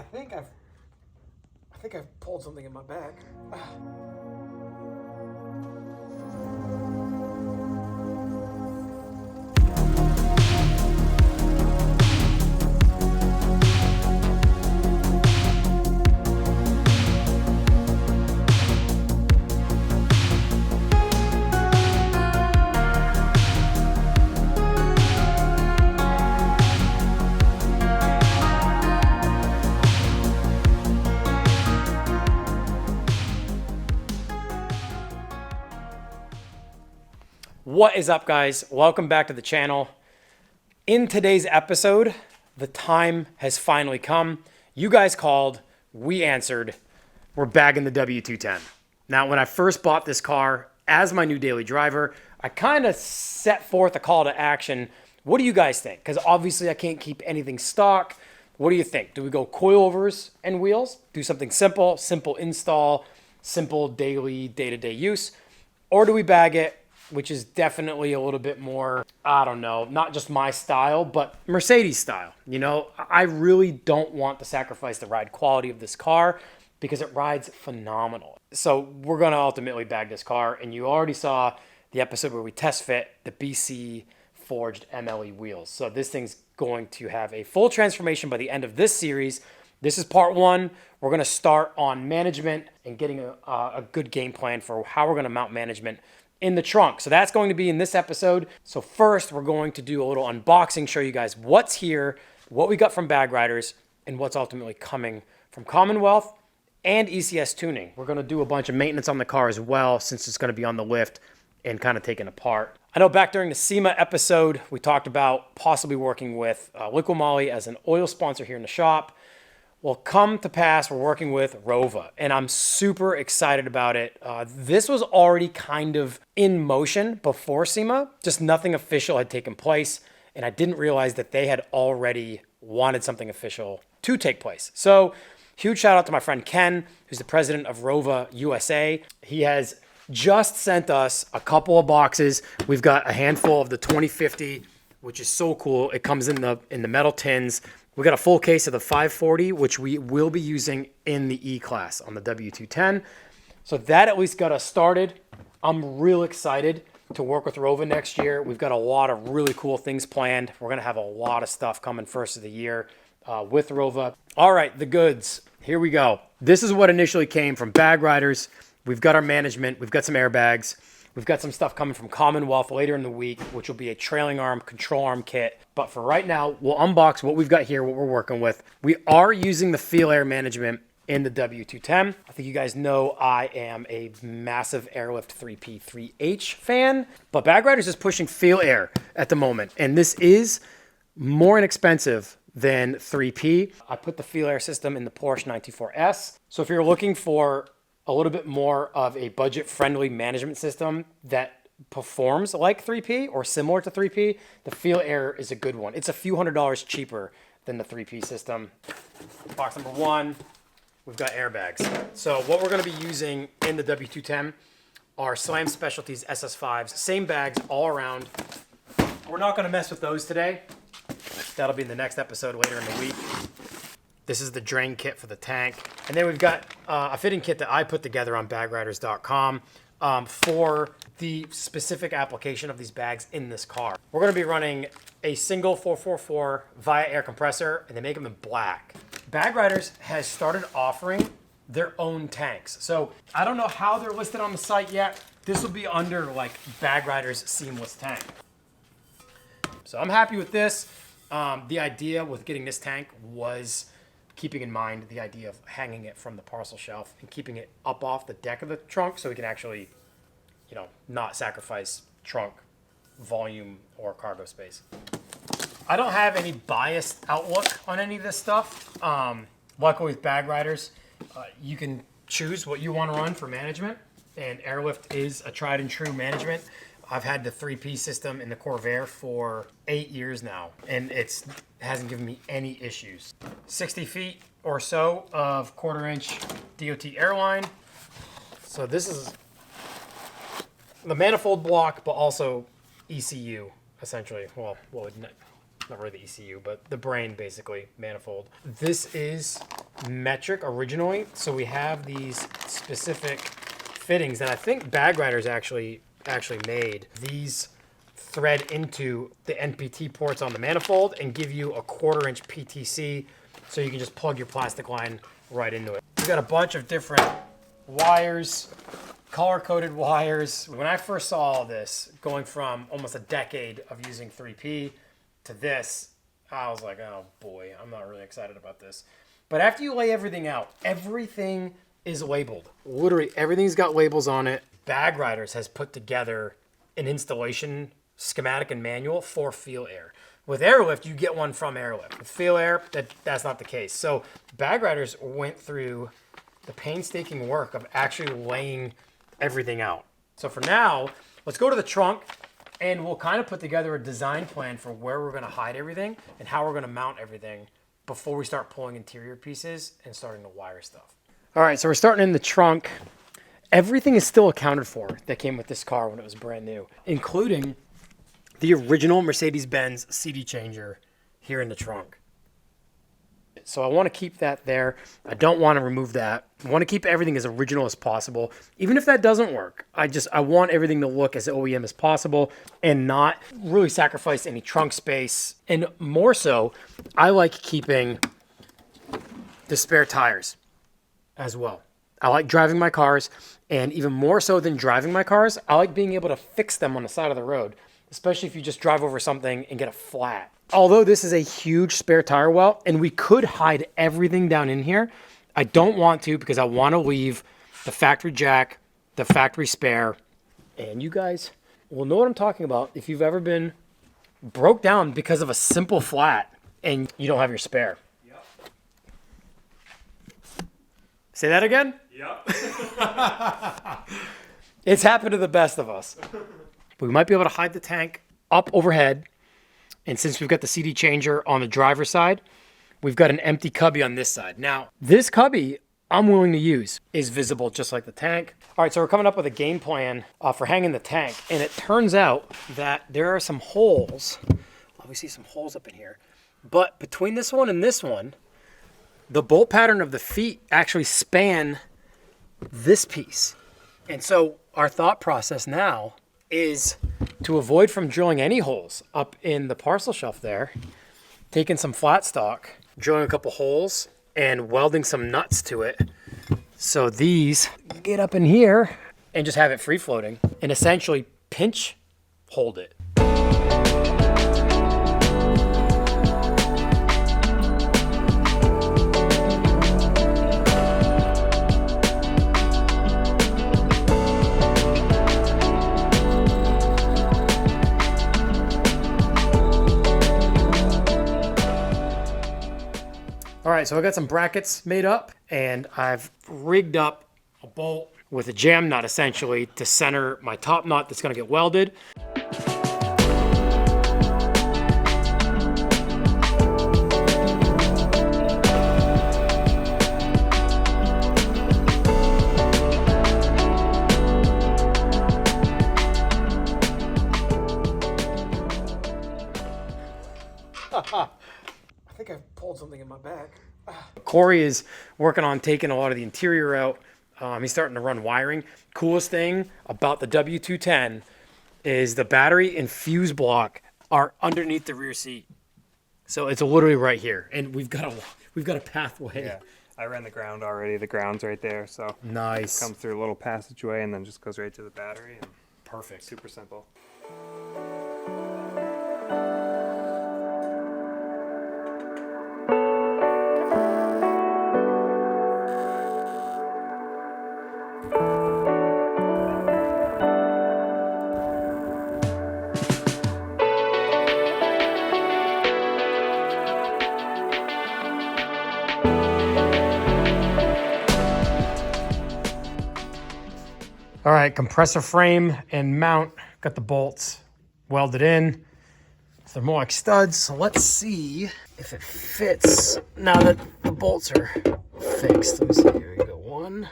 I think I've pulled something in my bag. What is up, guys? Welcome back to the channel. In today's episode, the time has finally come. You guys called, we answered. We're bagging the W210. Now, when I first bought this car as my new daily driver, I kind of set forth a call to action. What do you guys think? Because obviously I can't keep anything stock. What do you think? Do we go coilovers and wheels? Do something simple install, simple daily, day-to-day use? Or do we bag it, which is definitely a little bit more, I don't know, not just my style, but Mercedes style. You know, I really don't want to sacrifice the ride quality of this car because it rides phenomenal. So we're gonna ultimately bag this car, and you already saw the episode where we test fit the BC forged MLE wheels. So this thing's going to have a full transformation by the end of this series. This is part one. We're gonna start on management and getting a good game plan for how we're gonna mount management in the trunk. So that's going to be in this episode. So first, we're going to do a little unboxing, show you guys what's here, what we got from Bag Riders, and what's ultimately coming from Commonwealth and ECS Tuning. We're gonna do a bunch of maintenance on the car as well, since it's gonna be on the lift and kind of taken apart. I know back during the SEMA episode, we talked about possibly working with Liqui Moly as an oil sponsor here in the shop. Well, come to pass, we're working with Rova, and I'm super excited about it. This was already kind of in motion before SEMA, just nothing official had taken place, and I didn't realize that they had already wanted something official to take place. So, huge shout out to my friend Ken, who's the president of Rova USA. He has just sent us a couple of boxes. We've got a handful of the 2050, which is so cool. It comes in the metal tins. We got a full case of the 540, which we will be using in the E-Class on the W210. So that at least got us started. I'm real excited to work with Rova next year. We've got a lot of really cool things planned. We're going to have a lot of stuff coming first of the year with Rova. All right, the goods. Here we go. This is what initially came from Bag Riders. We've got our management. We've got some airbags. We've got some stuff coming from Commonwealth later in the week, which will be a trailing arm, control arm kit. But for right now, we'll unbox what we've got here, what we're working with. We are using the Feel Air management in the W210. I think you guys know I am a massive Airlift 3P 3H fan, but Bag Riders is pushing Feel Air at the moment, and this is more inexpensive than 3P. I put the Feel Air system in the Porsche 924S. So if you're looking for a little bit more of a budget-friendly management system that performs like 3P or similar to 3P, the Feel Air is a good one. It's a few $100s cheaper than the 3P system. Box number one, we've got airbags. So what we're gonna be using in the W210 are Slam Specialties SS5s, same bags all around. We're not gonna mess with those today. That'll be in the next episode later in the week. This is the drain kit for the tank. And then we've got a fitting kit that I put together on bagriders.com for the specific application of these bags in this car. We're gonna be running a single 444 via air compressor, and they make them in black. Bag Riders has started offering their own tanks. So I don't know how they're listed on the site yet. This will be under like Bag Riders Seamless Tank. So I'm happy with this. The idea with getting this tank was keeping in mind the idea of hanging it from the parcel shelf and keeping it up off the deck of the trunk so we can actually, you know, not sacrifice trunk volume or cargo space. I don't have any biased outlook on any of this stuff. Luckily with Bag Riders, you can choose what you want to run for management, and Airlift is a tried and true management. I've had the 3P system in the Corvair for 8 years now, and it hasn't given me any issues. 60 feet or so of 1/4 inch DOT airline. So this is the manifold block, but also ECU, essentially. Well, not really the ECU, but the brain basically, manifold. This is metric originally, so we have these specific fittings that I think Bag Riders actually made. These thread into the NPT ports on the manifold and give you a 1/4 inch PTC, so you can just plug your plastic line right into it. We've got a bunch of different wires, color-coded wires. When I first saw all this, going from almost a decade of using 3P to this, I was like, oh boy, I'm not really excited about this. But after you lay everything out, everything is labeled. Literally everything's got labels on it. Bag Riders has put together an installation schematic and manual for Feel Air. With Airlift, you get one from Airlift. With Feel Air, that's not the case. So Bag Riders went through the painstaking work of actually laying everything out. So for now, let's go to the trunk and we'll kind of put together a design plan for where we're going to hide everything and how we're going to mount everything before we start pulling interior pieces and starting to wire stuff. All right, so we're starting in the trunk. Everything is still accounted for that came with this car when it was brand new, including the original Mercedes-Benz CD changer here in the trunk. So I want to keep that there. I don't want to remove that. I want to keep everything as original as possible. Even if that doesn't work, I want everything to look as OEM as possible and not really sacrifice any trunk space. And more so, I like keeping the spare tires as well. I like driving my cars, and even more so than driving my cars, I like being able to fix them on the side of the road, especially if you just drive over something and get a flat. Although this is a huge spare tire well, and we could hide everything down in here, I don't want to because I want to leave the factory jack, the factory spare, and you guys will know what I'm talking about if you've ever been broke down because of a simple flat and you don't have your spare. Yep. Say that again? Yep. It's happened to the best of us. We might be able to hide the tank up overhead. And since we've got the CD changer on the driver's side, we've got an empty cubby on this side. Now, this cubby I'm willing to use is visible just like the tank. All right, so we're coming up with a game plan for hanging the tank. And it turns out that there are some holes. Oh, we see some holes up in here. But between this one and this one, the bolt pattern of the feet actually span this piece. And so our thought process now is to avoid from drilling any holes up in the parcel shelf there, taking some flat stock, drilling a couple holes, and welding some nuts to it. So these get up in here and just have it free floating and essentially pinch hold it. All right, so I got some brackets made up and I've rigged up a bolt with a jam nut essentially to center my top nut that's gonna get welded. I think I've pulled something in my back. Corey is working on taking a lot of the interior out. He's starting to run wiring. Coolest thing about the W210 is the battery and fuse block are underneath the rear seat. So it's literally right here. And we've got a pathway. Yeah, I ran the ground already. The ground's right there, so Nice. comes through a little passageway and then just goes right to the battery. And Perfect. super simple. All right, compressor frame and mount. Got the bolts welded in. They're more like studs, so let's see if it fits now that the bolts are fixed. Let me see, here we go. One.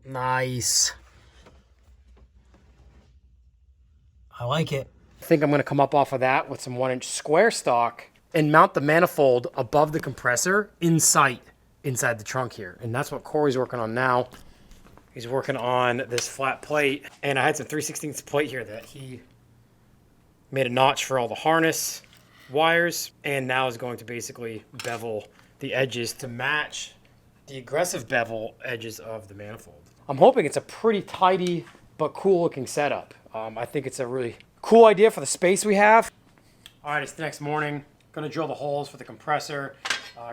Nice. I like it. I think I'm gonna come up off of that with some 1-inch square stock and mount the manifold above the compressor inside the trunk here. And that's what Corey's working on now. He's working on this flat plate, and I had some 3/16 plate here that he made a notch for all the harness wires, and now is going to basically bevel the edges to match the aggressive bevel edges of the manifold. I'm hoping it's a pretty tidy but cool looking setup. I think it's a really cool idea for the space we have. All right, it's the next morning. Gonna drill the holes for the compressor.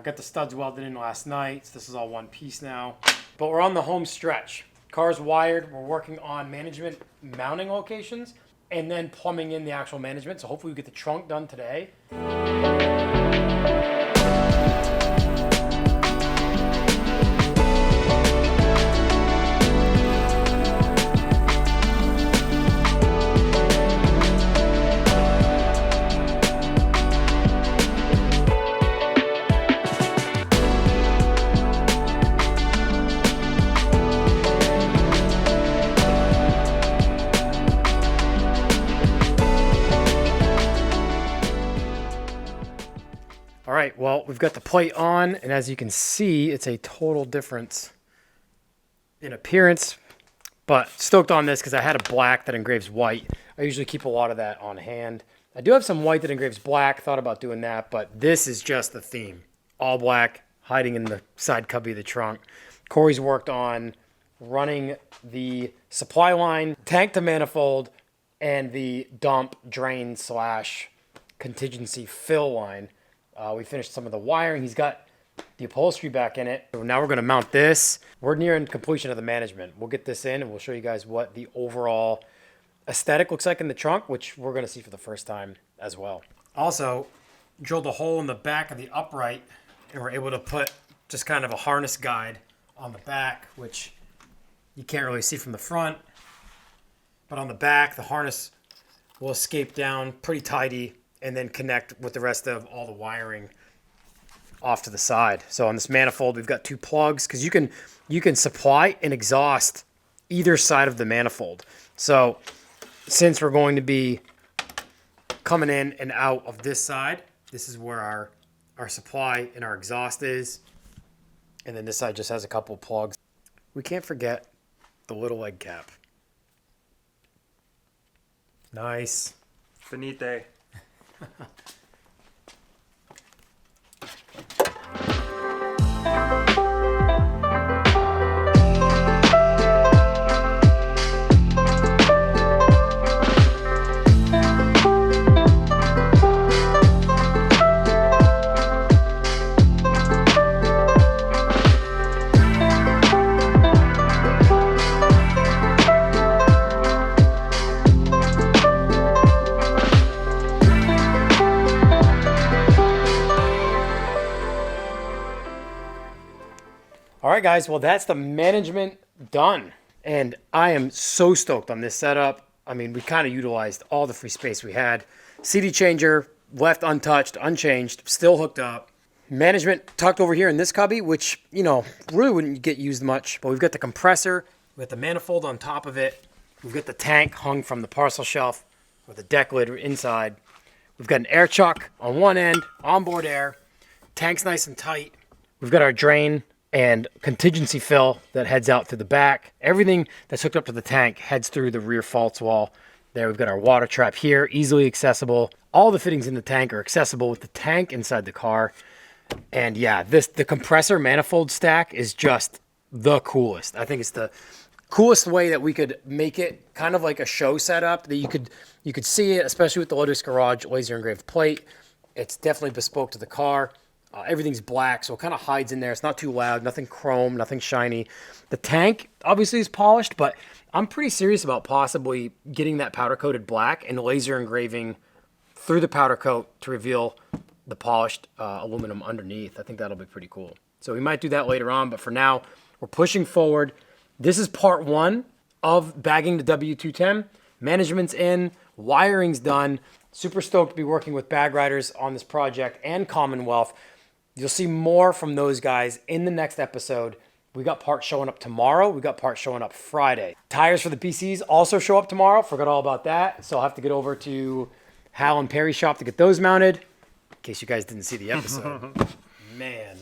Got the studs welded in last night, so this is all one piece now. But we're on the home stretch. Car's wired. We're working on management mounting locations and then plumbing in the actual management. So hopefully we get the trunk done today. All right, well, we've got the plate on, and as you can see, it's a total difference in appearance, but stoked on this because I had a black that engraves white. I usually keep a lot of that on hand. I do have some white that engraves black, thought about doing that, but this is just the theme. All black, hiding in the side cubby of the trunk. Corey's worked on running the supply line, tank to manifold, and the dump drain / contingency fill line. We finished some of the wiring. He's got the upholstery back in it. So now we're going to mount this. We're nearing completion of the management. We'll get this in and we'll show you guys what the overall aesthetic looks like in the trunk, which we're going to see for the first time as well. Also, drilled a hole in the back of the upright, and we're able to put just kind of a harness guide on the back, which you can't really see from the front. But on the back, the harness will escape down pretty tidy and then connect with the rest of all the wiring off to the side. So on this manifold, we've got 2 plugs because you can supply and exhaust either side of the manifold. So since we're going to be coming in and out of this side, this is where our supply and our exhaust is. And then this side just has a couple of plugs. We can't forget the little leg cap. Nice. Finite. All right, guys, well, that's the management done. And I am so stoked on this setup. I mean, we kind of utilized all the free space we had. CD changer, left untouched, unchanged, still hooked up. Management tucked over here in this cubby, which, you know, really wouldn't get used much. But we've got the compressor, we've got the manifold on top of it. We've got the tank hung from the parcel shelf with a deck lid inside. We've got an air chuck on one end, onboard air. Tank's nice and tight. We've got our drain and contingency fill that heads out to the back. Everything that's hooked up to the tank heads through the rear false wall. There we've got our water trap here, easily accessible. All the fittings in the tank are accessible with the tank inside the car. And yeah, the compressor manifold stack is just the coolest. I think it's the coolest way that we could make it kind of like a show setup that you could see it, especially with the Ludwick Garage laser engraved plate. It's definitely bespoke to the car. Everything's black, so it kind of hides in there. It's not too loud, nothing chrome, nothing shiny. The tank obviously is polished, but I'm pretty serious about possibly getting that powder coated black and laser engraving through the powder coat to reveal the polished aluminum underneath. I think that'll be pretty cool. So we might do that later on, but for now, we're pushing forward. This is part 1 of bagging the W210. Management's in, wiring's done. Super stoked to be working with Bag Riders on this project and Commonwealth. You'll see more from those guys in the next episode. We got parts showing up tomorrow. We got parts showing up Friday. Tires for the PCs also show up tomorrow. Forgot all about that. So I'll have to get over to Hal and Perry's shop to get those mounted. In case you guys didn't see the episode. Man.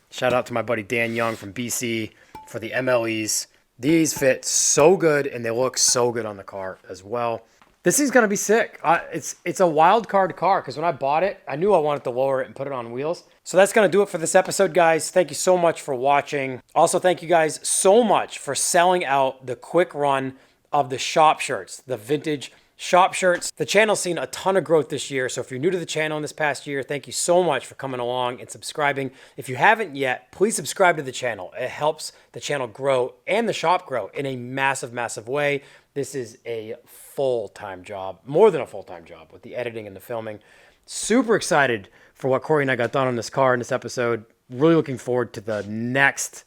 Shout out to my buddy Dan Young from BC for the MLEs. These fit so good and they look so good on the car as well. This thing's going to be sick. It's a wild card car because when I bought it, I knew I wanted to lower it and put it on wheels. So that's going to do it for this episode, guys. Thank you so much for watching. Also, thank you guys so much for selling out the quick run of the shop shirts, the vintage shop shirts. The channel's seen a ton of growth this year. So if you're new to the channel in this past year, thank you so much for coming along and subscribing. If you haven't yet, please subscribe to the channel. It helps the channel grow and the shop grow in a massive, massive way. This is a full-time job, more than a full-time job with the editing and the filming. Super excited for what Corey and I got done on this car in this episode. Really looking forward to the next,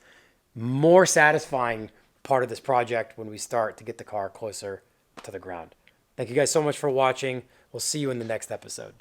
more satisfying part of this project when we start to get the car closer to the ground. Thank you guys so much for watching. We'll see you in the next episode.